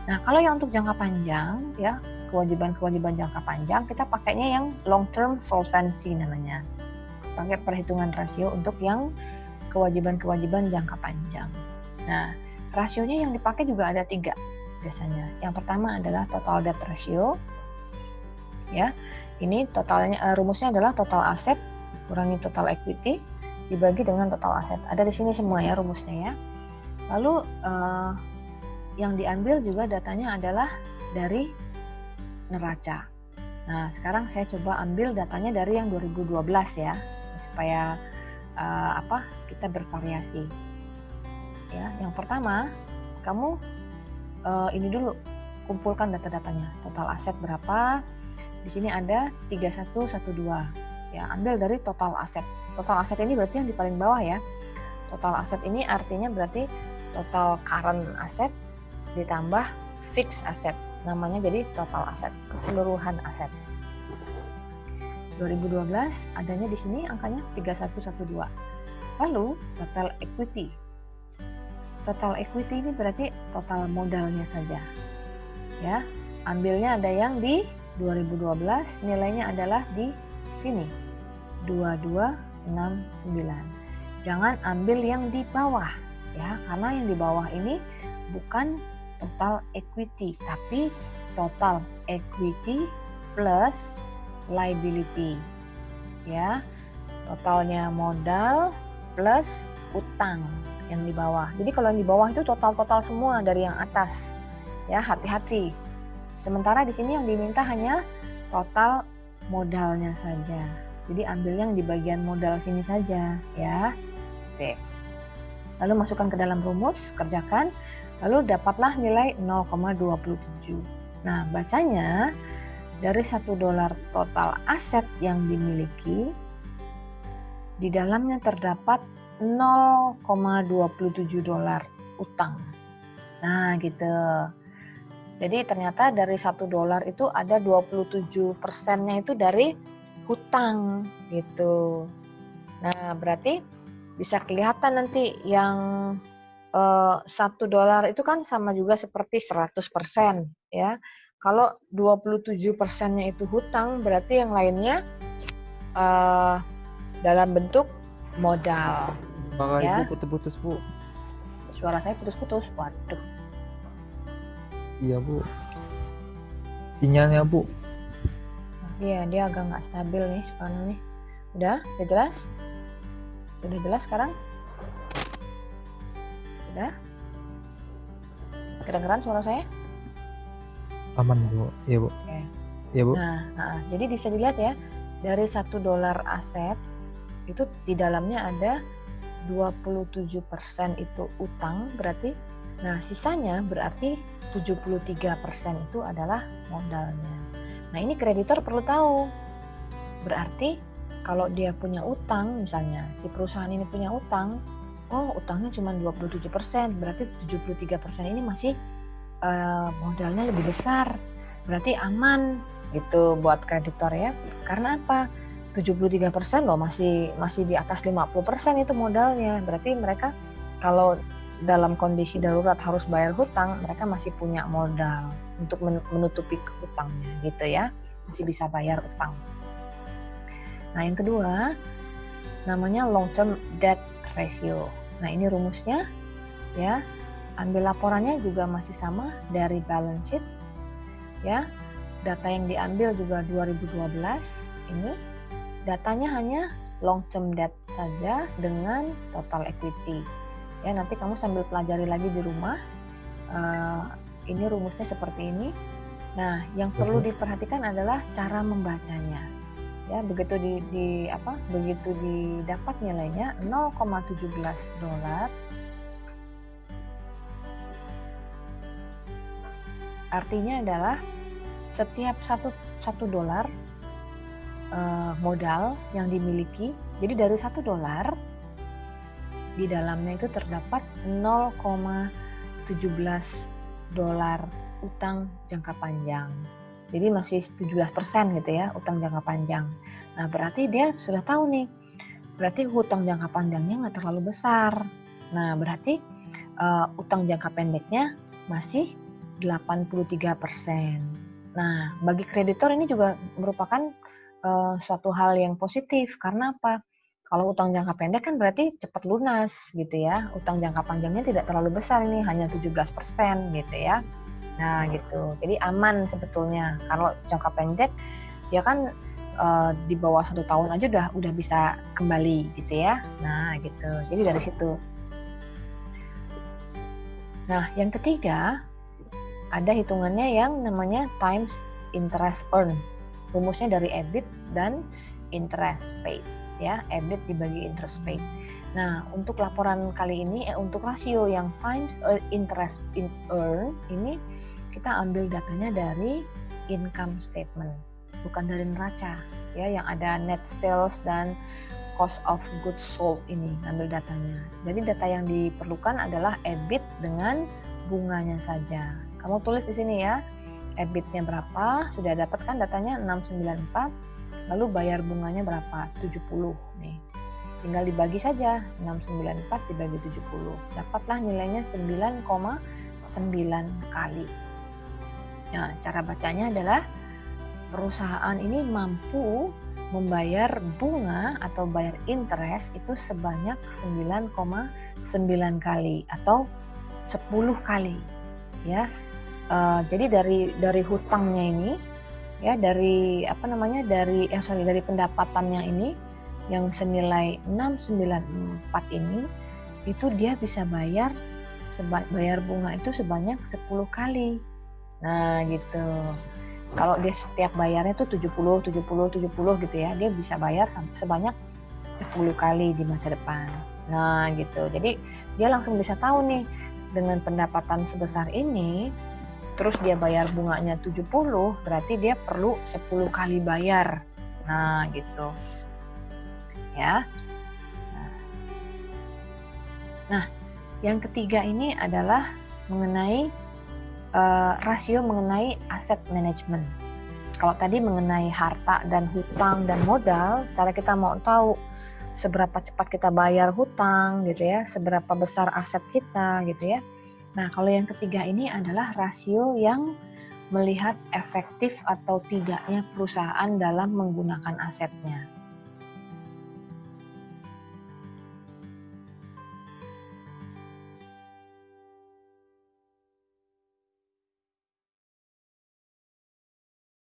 Nah, kalau yang untuk jangka panjang, ya, kewajiban-kewajiban jangka panjang, kita pakainya yang long term solvency namanya. Pakai perhitungan rasio untuk yang kewajiban-kewajiban jangka panjang. Nah, rasionya yang dipakai juga ada 3 biasanya. Yang pertama adalah total debt ratio. Ya, ini totalnya, rumusnya adalah total aset kurangi total equity dibagi dengan total aset. Ada di sini semua ya rumusnya ya. Lalu yang diambil juga datanya adalah dari neraca. Nah, sekarang saya coba ambil datanya dari yang 2012 ya, supaya kita bervariasi. Ya, yang pertama, kamu ini dulu kumpulkan data-datanya. Total aset berapa? Di sini ada 3112. Ya, ambil dari total aset. Total aset ini berarti yang di paling bawah ya. Total aset ini artinya berarti total current asset ditambah fixed asset. Namanya jadi total aset, keseluruhan aset. 2012 adanya di sini angkanya 3112. Lalu total equity. Total equity ini berarti total modalnya saja. Ya, ambilnya ada yang di 2012, nilainya adalah di sini 2269. Jangan ambil yang di bawah ya, karena yang di bawah ini bukan total equity, tapi total equity plus liability. Ya, totalnya modal plus utang yang di bawah. Jadi kalau yang di bawah itu total-total semua dari yang atas. Ya, hati-hati. Sementara di sini yang diminta hanya total modalnya saja. Jadi ambil yang di bagian modal sini saja ya. Oke. Lalu masukkan ke dalam rumus, kerjakan, lalu dapatlah nilai 0,27. Nah, bacanya dari $1 total aset yang dimiliki, di dalamnya terdapat $0,27 utang. Nah, gitu. Jadi ternyata dari $1 itu ada 27%-nya itu dari hutang gitu. Nah, berarti bisa kelihatan nanti yang $1 itu kan sama juga seperti 100% ya. Kalau 27%-nya itu hutang, berarti yang lainnya dalam bentuk modal. Maka Ya. Ibu putus-putus Bu. Suara saya putus-putus. Waduh. Iya Bu. Sinyalnya Bu. Iya, dia agak nggak stabil nih sekarang nih. Udah jelas? Sudah jelas sekarang? Udah? Kedengeran suara saya? Aman Bu. Iya Bu. Oke. Iya Bu. Nah, jadi bisa dilihat ya, dari $1 aset itu di dalamnya ada 27% itu utang berarti. Nah, sisanya berarti 73% itu adalah modalnya. Nah, ini kreditor perlu tahu. Berarti kalau dia punya utang, misalnya si perusahaan ini punya utang, oh utangnya cuma 27%, berarti 73% ini masih modalnya lebih besar. Berarti aman gitu buat kreditor ya. Karena apa? 73% loh, masih di atas 50% itu modalnya. Berarti mereka kalau dalam kondisi darurat harus bayar hutang, mereka masih punya modal untuk menutupi utangnya gitu ya. Masih bisa bayar utang. Nah, yang kedua namanya long term debt ratio. Nah, ini rumusnya ya. Ambil laporannya juga masih sama dari balance sheet ya. Data yang diambil juga 2012 ini. Datanya hanya long term debt saja dengan total equity. Ya, nanti kamu sambil pelajari lagi di rumah. Ini rumusnya seperti ini. Nah, yang perlu diperhatikan adalah cara membacanya. Ya, begitu begitu didapat nilainya $0,17, artinya adalah setiap $1 modal yang dimiliki, jadi dari $1 di dalamnya itu terdapat $0,17 utang jangka panjang. Jadi masih 17% gitu ya utang jangka panjang. Nah, berarti dia sudah tahu nih, berarti hutang jangka panjangnya nggak terlalu besar. Nah, berarti utang jangka pendeknya masih 83%. Nah, bagi kreditor ini juga merupakan suatu hal yang positif. Karena apa? Kalau utang jangka pendek kan berarti cepat lunas gitu ya. Utang jangka panjangnya tidak terlalu besar ini, hanya 17% gitu ya. Nah gitu, jadi aman sebetulnya. Kalau jangka pendek, dia kan di bawah 1 tahun aja udah bisa kembali gitu ya. Nah gitu, jadi dari situ. Nah yang ketiga, ada hitungannya yang namanya times interest earned. Rumusnya dari EBIT dan interest paid ya, EBIT dibagi interest paid. Nah, untuk laporan kali ini untuk rasio yang times interest earned ini kita ambil datanya dari income statement, bukan dari neraca ya, yang ada net sales dan cost of goods sold ini ambil datanya. Jadi data yang diperlukan adalah EBIT dengan bunganya saja. Kamu tulis di sini ya. EBIT-nya berapa? Sudah dapat kan datanya 694. Lalu bayar bunganya berapa? 70 nih. Tinggal dibagi saja, 694 dibagi 70. Dapatlah nilainya 9,9 kali. Nah, cara bacanya adalah perusahaan ini mampu membayar bunga atau bayar interest itu sebanyak 9,9 kali atau 10 kali ya. Jadi dari hutangnya ini ya, dari dari pendapatannya ini yang senilai 694 ini, itu dia bisa bayar bunga itu sebanyak 10 kali. Nah gitu. Kalau dia setiap bayarnya tuh 70 gitu ya, dia bisa bayar sebanyak 10 kali di masa depan. Nah gitu. Jadi dia langsung bisa tahu nih, dengan pendapatan sebesar ini terus dia bayar bunganya 70, berarti dia perlu 10 kali bayar. Nah, gitu. Ya. Nah, yang ketiga ini adalah mengenai rasio mengenai aset manajemen. Kalau tadi mengenai harta dan hutang dan modal, cara kita mau tahu seberapa cepat kita bayar hutang gitu ya, seberapa besar aset kita gitu ya. Nah, kalau yang ketiga ini adalah rasio yang melihat efektif atau tidaknya perusahaan dalam menggunakan asetnya.